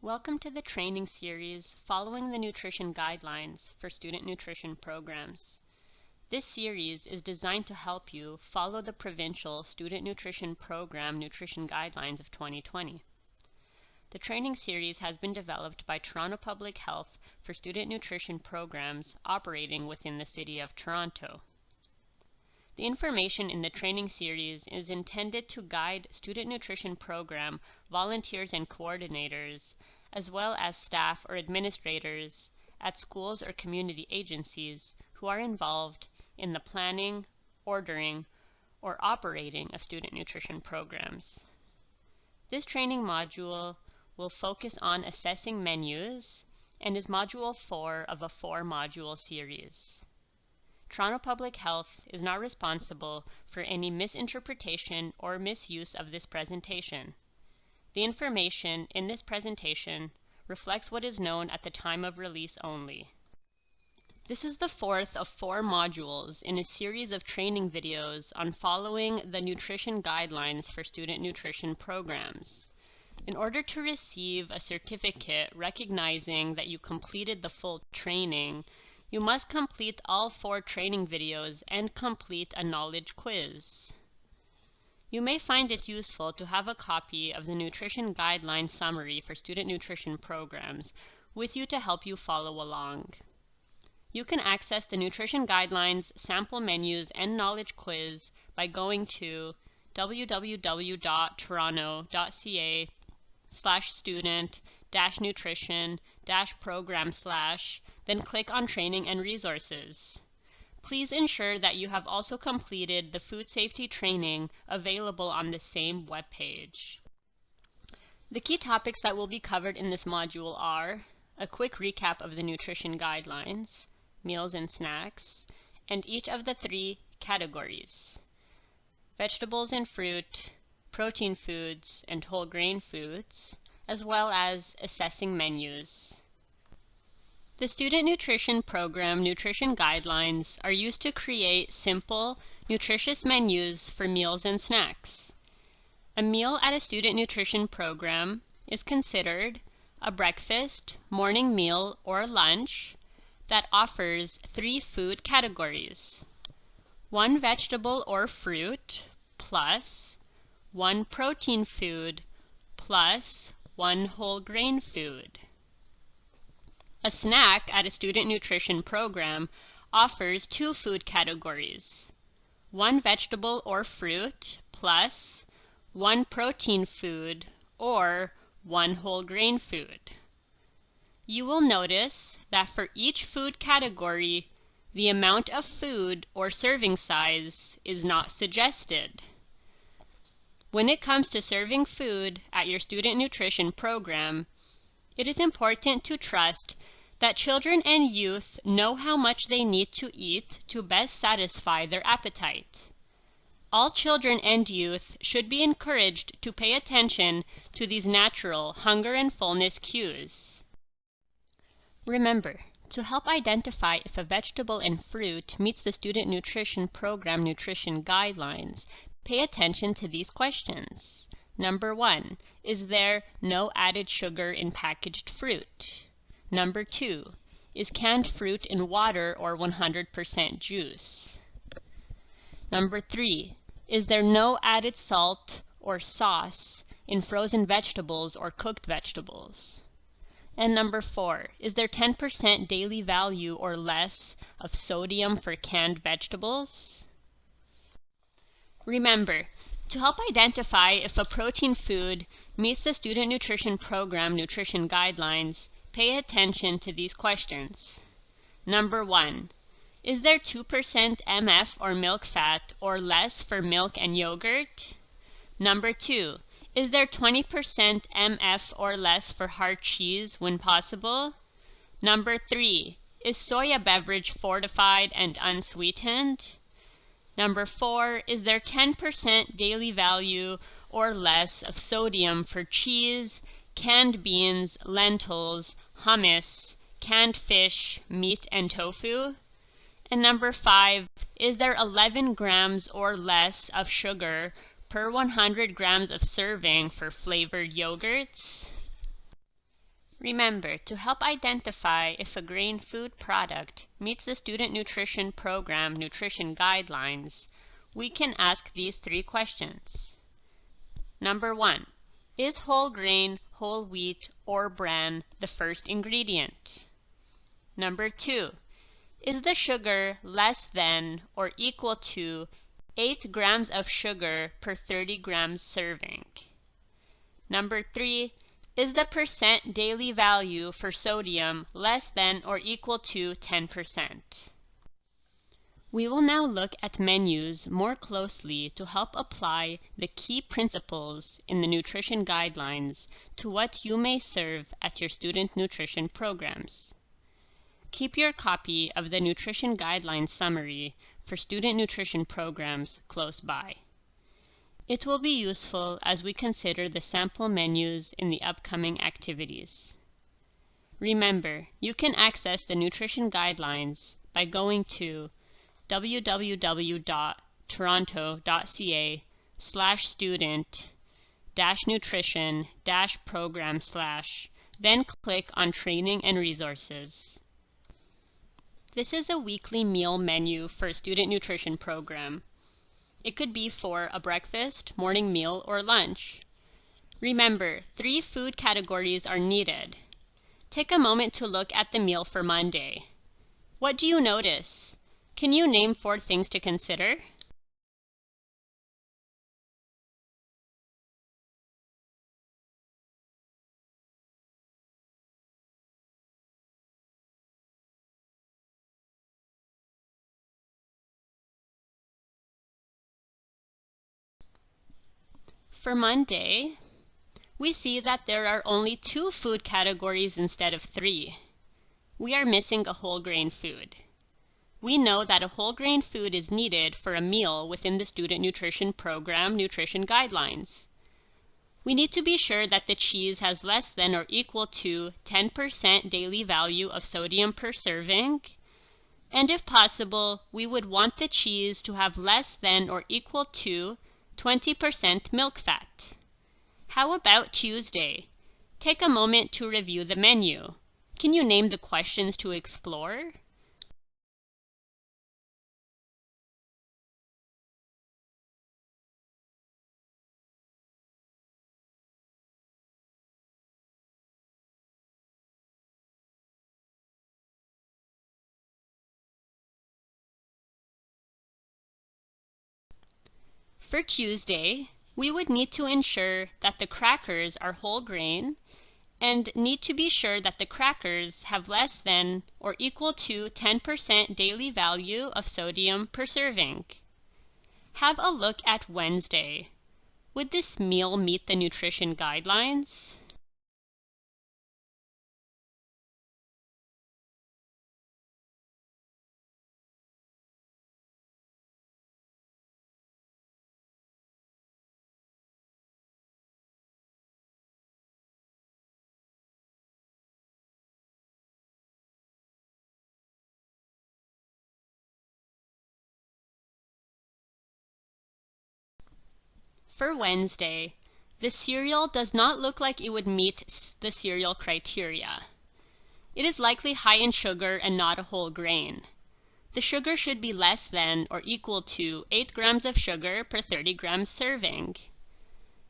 Welcome to the training series following the nutrition guidelines for student nutrition programs. This series is designed to help you follow the provincial student nutrition program nutrition guidelines of 2020. The training series has been developed by Toronto Public Health for student nutrition programs operating within the City of Toronto. The information in the training series is intended to guide student nutrition program volunteers and coordinators, as well as staff or administrators at schools or community agencies who are involved in the planning, ordering, or operating of student nutrition programs. This training module will focus on assessing menus and is Module 4 of a 4-module series. Toronto Public Health is not responsible for any misinterpretation or misuse of this presentation. The information in this presentation reflects what is known at the time of release only. This is the 4th of 4 modules in a series of training videos on following the nutrition guidelines for student nutrition programs. In order to receive a certificate recognizing that you completed the full training, you must complete all 4 training videos and complete a knowledge quiz. You may find it useful to have a copy of the Nutrition Guidelines Summary for Student Nutrition Programs with you to help you follow along. You can access the Nutrition Guidelines, sample menus, and knowledge quiz by going to www.toronto.ca/student-nutrition-program/ then click on Training and Resources. Please ensure that you have also completed the food safety training available on the same webpage. The key topics that will be covered in this module are a quick recap of the nutrition guidelines, meals and snacks, and each of the 3 categories: vegetables and fruit, protein foods, and whole grain foods, as well as assessing menus. The Student Nutrition Program nutrition guidelines are used to create simple, nutritious menus for meals and snacks. A meal at a student nutrition program is considered a breakfast, morning meal, or lunch that offers 3 food categories: 1 vegetable or fruit plus 1 protein food plus 1 whole grain food. A snack at a student nutrition program offers 2 food categories: 1 vegetable or fruit plus 1 protein food or 1 whole grain food. You will notice that for each food category, the amount of food or serving size is not suggested. When it comes to serving food at your student nutrition program, it is important to trust that children and youth know how much they need to eat to best satisfy their appetite. All children and youth should be encouraged to pay attention to these natural hunger and fullness cues. Remember, to help identify if a vegetable and fruit meets the student nutrition program nutrition guidelines, pay attention to these questions. Number 1, is there no added sugar in packaged fruit? Number 2, is canned fruit in water or 100% juice? Number 3, is there no added salt or sauce in frozen vegetables or cooked vegetables? And number 4, is there 10% daily value or less of sodium for canned vegetables? Remember, to help identify if a protein food meets the Student Nutrition Program nutrition guidelines, pay attention to these questions. Number 1, is there 2% MF or milk fat or less for milk and yogurt? Number 2, is there 20% MF or less for hard cheese when possible? Number 3, is soya beverage fortified and unsweetened? Number 4, is there 10% daily value or less of sodium for cheese, canned beans, lentils, hummus, canned fish, meat, and tofu? And number 5, is there 11 grams or less of sugar per 100 grams of serving for flavored yogurts? Remember, to help identify if a grain food product meets the Student Nutrition Program nutrition guidelines, we can ask these 3 questions. Number 1, is whole grain, whole wheat, or bran the first ingredient? Number 2, is the sugar less than or equal to 8 grams of sugar per 30 grams serving? Number 3, is the percent daily value for sodium less than or equal to 10%? We will now look at menus more closely to help apply the key principles in the nutrition guidelines to what you may serve at your student nutrition programs. Keep your copy of the Nutrition Guidelines Summary for student nutrition programs close by. It will be useful as we consider the sample menus in the upcoming activities. Remember, you can access the nutrition guidelines by going to www.toronto.ca/student-nutrition-program/ then click on Training and Resources. This is a weekly meal menu for a student nutrition program. It could be for a breakfast, morning meal, or lunch. Remember, 3 food categories are needed. Take a moment to look at the meal for Monday. What do you notice? Can you name 4 things to consider? For Monday, we see that there are only 2 food categories instead of 3. We are missing a whole grain food. We know that a whole grain food is needed for a meal within the Student Nutrition Program nutrition guidelines. We need to be sure that the cheese has less than or equal to 10% daily value of sodium per serving, and if possible, we would want the cheese to have less than or equal to 20% milk fat. How about Tuesday? Take a moment to review the menu. Can you name the questions to explore? For Tuesday, we would need to ensure that the crackers are whole grain and need to be sure that the crackers have less than or equal to 10% daily value of sodium per serving. Have a look at Wednesday. Would this meal meet the nutrition guidelines? For Wednesday, the cereal does not look like it would meet the cereal criteria. It is likely high in sugar and not a whole grain. The sugar should be less than or equal to 8 grams of sugar per 30 grams serving.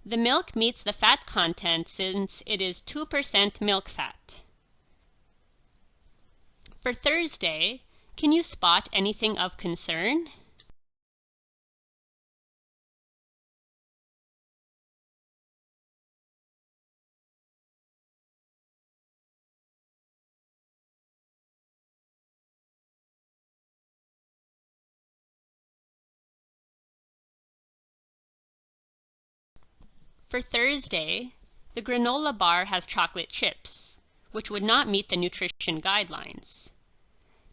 The milk meets the fat content since it is 2% milk fat. For Thursday, can you spot anything of concern? For Thursday, the granola bar has chocolate chips, which would not meet the nutrition guidelines.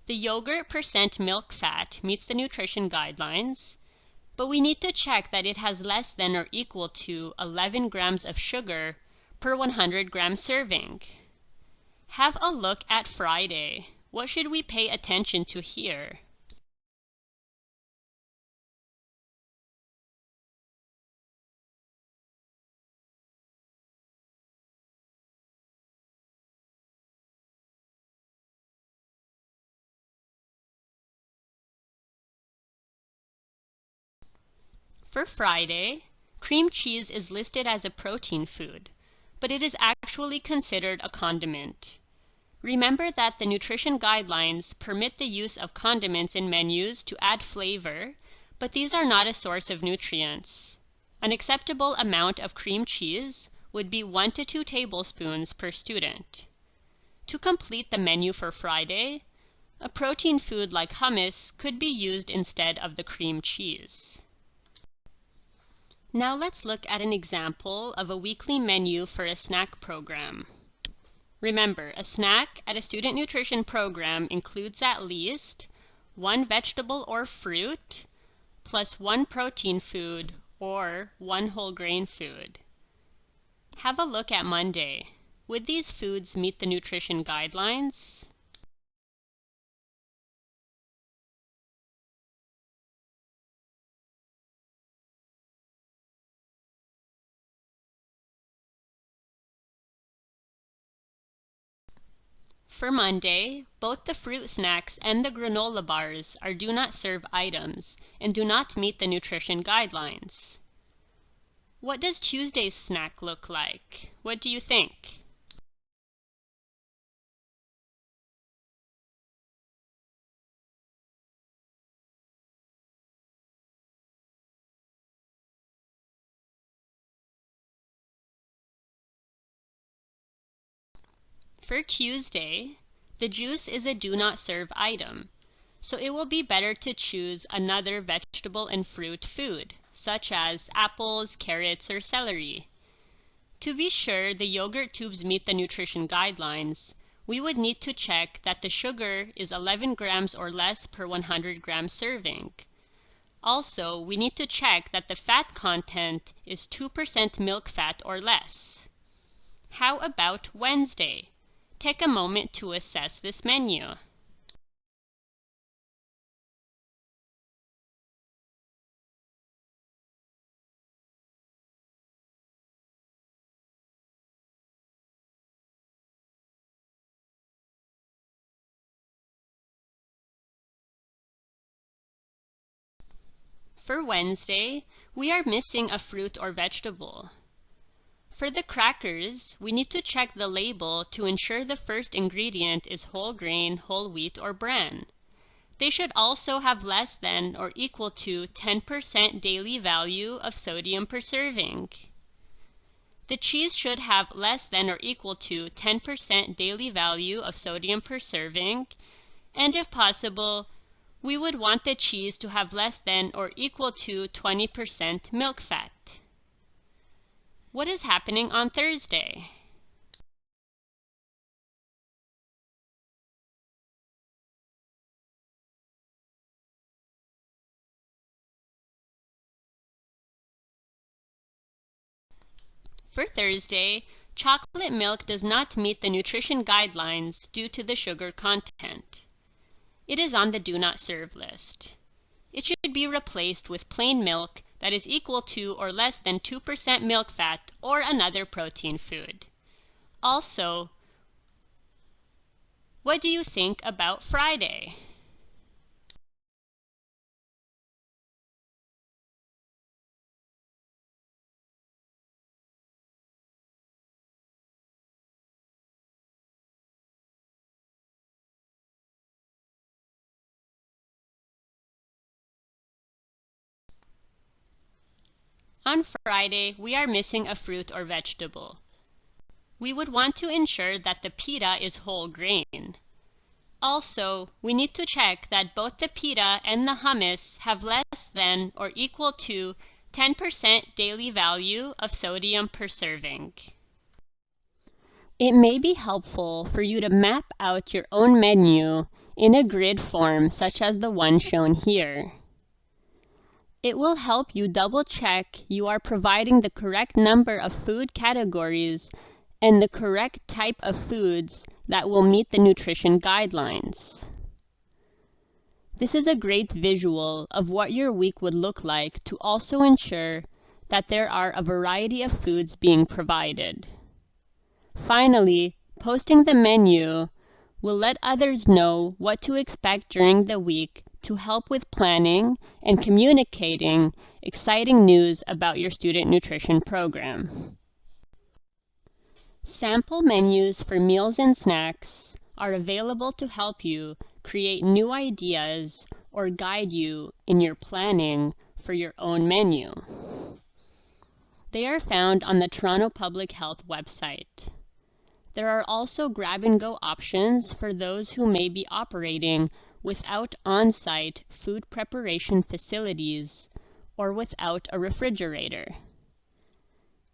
The yogurt percent milk fat meets the nutrition guidelines, but we need to check that it has less than or equal to 11 grams of sugar per 100 gram serving. Have a look at Friday. What should we pay attention to here? For Friday, cream cheese is listed as a protein food, but it is actually considered a condiment. Remember that the nutrition guidelines permit the use of condiments in menus to add flavor, but these are not a source of nutrients. An acceptable amount of cream cheese would be 1 to 2 tablespoons per student. To complete the menu for Friday, a protein food like hummus could be used instead of the cream cheese. Now let's look at an example of a weekly menu for a snack program. Remember, a snack at a student nutrition program includes at least 1 vegetable or fruit, plus 1 protein food or 1 whole grain food. Have a look at Monday. Would these foods meet the nutrition guidelines? For Monday, both the fruit snacks and the granola bars are do not serve items and do not meet the nutrition guidelines. What does Tuesday's snack look like? What do you think? For Tuesday, the juice is a do not serve item, so it will be better to choose another vegetable and fruit food, such as apples, carrots, or celery. To be sure the yogurt tubes meet the nutrition guidelines, we would need to check that the sugar is 11 grams or less per 100 gram serving. Also, we need to check that the fat content is 2% milk fat or less. How about Wednesday? Take a moment to assess this menu. For Wednesday, we are missing a fruit or vegetable. For the crackers, we need to check the label to ensure the first ingredient is whole grain, whole wheat, or bran. They should also have less than or equal to 10% daily value of sodium per serving. The cheese should have less than or equal to 10% daily value of sodium per serving, and if possible, we would want the cheese to have less than or equal to 20% milk fat. What is happening on Thursday? For Thursday, chocolate milk does not meet the nutrition guidelines due to the sugar content. It is on the do not serve list. It should be replaced with plain milk that is equal to or less than 2% milk fat or another protein food. Also, what do you think about Friday? On Friday, we are missing a fruit or vegetable. We would want to ensure that the pita is whole grain. Also, we need to check that both the pita and the hummus have less than or equal to 10% daily value of sodium per serving. It may be helpful for you to map out your own menu in a grid form such as the one shown here. It will help you double-check you are providing the correct number of food categories and the correct type of foods that will meet the nutrition guidelines. This is a great visual of what your week would look like to also ensure that there are a variety of foods being provided. Finally, posting the menu will let others know what to expect during the week to help with planning and communicating exciting news about your student nutrition program. Sample menus for meals and snacks are available to help you create new ideas or guide you in your planning for your own menu. They are found on the Toronto Public Health website. There are also grab-and-go options for those who may be operating without on-site food preparation facilities or without a refrigerator.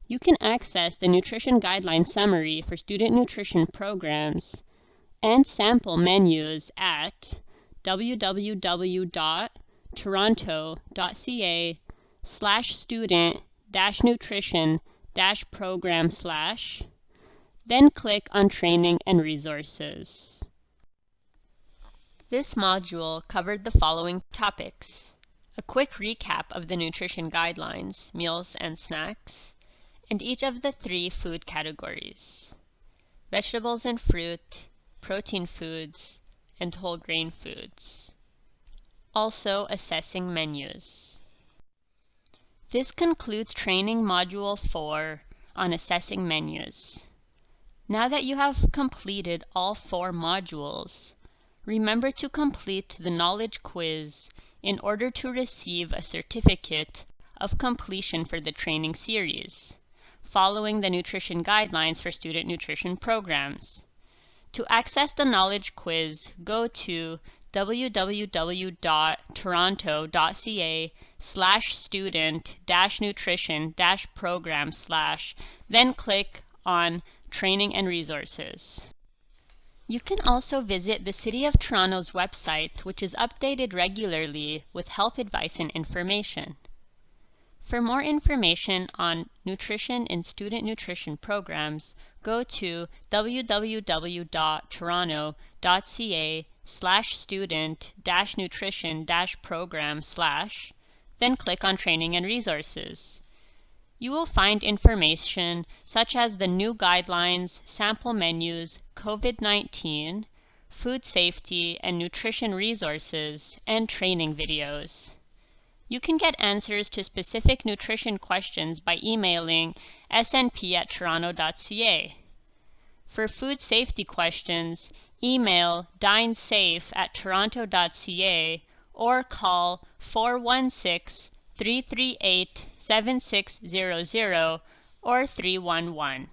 You can access the Nutrition Guideline Summary for student nutrition programs and sample menus at www.toronto.ca/student-nutrition-program/ then click on Training and Resources. This module covered the following topics: a quick recap of the nutrition guidelines, meals and snacks, and each of the 3 food categories: vegetables and fruit, protein foods, and whole grain foods. Also, assessing menus. This concludes training module 4 on assessing menus. Now that you have completed all 4 modules, remember to complete the knowledge quiz in order to receive a certificate of completion for the training series, following the nutrition guidelines for student nutrition programs. To access the knowledge quiz, go to www.toronto.ca/student-nutrition-program/ then click on Training and Resources. You can also visit the City of Toronto's website, which is updated regularly with health advice and information. For more information on nutrition and student nutrition programs, go to www.toronto.ca/student-nutrition-program/ then click on Training and Resources. You will find information such as the new guidelines, sample menus, COVID-19, food safety and nutrition resources, and training videos. You can get answers to specific nutrition questions by emailing snp@toronto.ca. For food safety questions, email dinesafe@toronto.ca or call 416-338-7600 or 311.